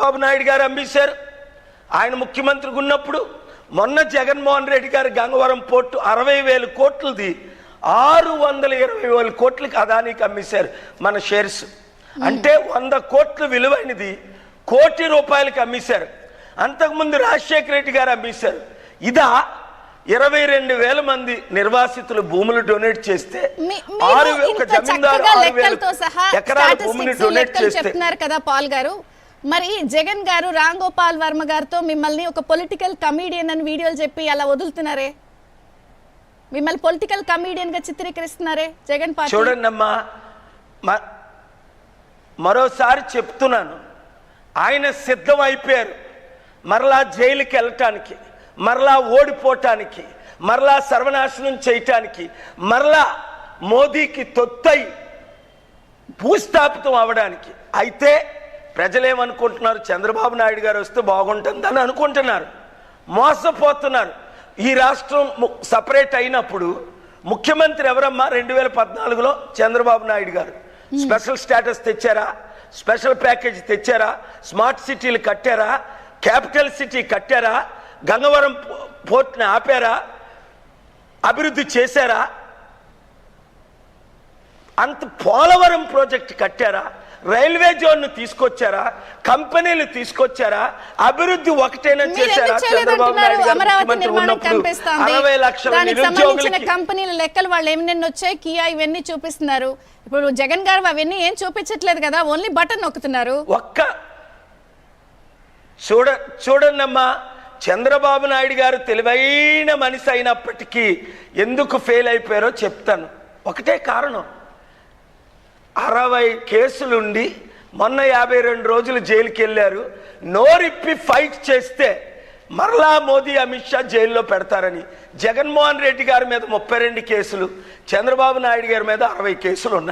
బాబు నాయుడు గారు అమ్మేశారు. ఆయన ముఖ్యమంత్రిగా ఉన్నప్పుడు మొన్న జగన్మోహన్ రెడ్డి గారు గంగవరం పోర్టు 60,000 కోట్లది 620,000 కోట్లకి అదానికి అమ్మేశారు మన షేర్స్. అంటే 100 కోట్ల విలువైనది 1 కోటి రూపాయలకి అమ్మేశారు. అంతకుముందు రాజశేఖర రెడ్డి గారు అమ్మేశారు. ఇదా 22,000 మంది నిర్వాసితులు భూములు డొనేట్ చేస్తే జమీందారు 6,000 ఎకరాల భూమిని డొనేట్ చేస్తున్నారు కదా పాల్ గారు. మరి జగన్ గారు రామ్ గోపాల్ వర్మ గారితో మిమ్మల్ని ఒక పొలిటికల్ కమీడియన్ అని వీడియోలు చెప్పి అలా వదులుతున్నారే, మిమ్మల్ని పొలిటికల్ కమీడియన్ గా చిత్రీకరిస్తున్నారే జగన్ పార్టీ. చూడండి అమ్మా, మరోసారి చెప్తున్నాను, ఆయన సిద్ధం అయిపోయారు మరలా జైలుకి వెళ్ళటానికి, మరలా ఓడిపోవటానికి, మరలా సర్వనాశనం చేయటానికి, మరలా మోదీకి తొత్తై భూస్థాపితం అవడానికి. అయితే ప్రజలేమనుకుంటున్నారు, చంద్రబాబు నాయుడు గారు వస్తే బాగుంటుందని అనుకుంటున్నారు, మోసపోతున్నారు. ఈ రాష్ట్రం సపరేట్ అయినప్పుడు ముఖ్యమంత్రి ఎవరమ్మా? 2014లో చంద్రబాబు నాయుడు గారు. స్పెషల్ స్టేటస్ తెచ్చారా? స్పెషల్ ప్యాకేజ్ తెచ్చారా? స్మార్ట్ సిటీలు కట్టారా? క్యాపిటల్ సిటీ కట్టారా? గంగవరం పోర్ట్ని ఆపారా? అభివృద్ధి చేశారా? అంత పోలవరం ప్రాజెక్ట్ కట్టారా? రైల్వే జోన్ తీసుకొచ్చారా? కంపెనీలు తీసుకొచ్చారా? అభివృద్ధి ఒకటేనా చేశారా? చంద్రబాబు నాయుడు గారు ముఖ్యమంత్రి ఉన్నప్పుడు 60 లక్షల నిరుద్యోగులకి కంపెనీల లెక్కలు వాళ్ళు ఏమన్నా వచ్చాయి, కియా ఇవన్నీ చూపిస్తున్నారు. ఇప్పుడు జగన్ గారు అవన్నీ ఏం చూపించట్లేదు కదా, ఓన్లీ బటన్ నొక్కుతున్నారు. చూడండి అమ్మా, చంద్రబాబు నాయుడు గారు తెలివైన మనిషి అయినప్పటికీ ఎందుకు ఫెయిల్ అయిపోయారో చెప్తాను. ఒకటే కారణం, 60 కేసులుండి మొన్న 52 రోజులు జైలుకి వెళ్ళారు. నోరిప్పి ఫైట్ చేస్తే మరలా మోదీ అమిత్ షా జైల్లో పెడతారని. జగన్మోహన్ రెడ్డి గారి మీద 32 కేసులు, చంద్రబాబు నాయుడు గారి మీద 60 కేసులు ఉన్నాయి.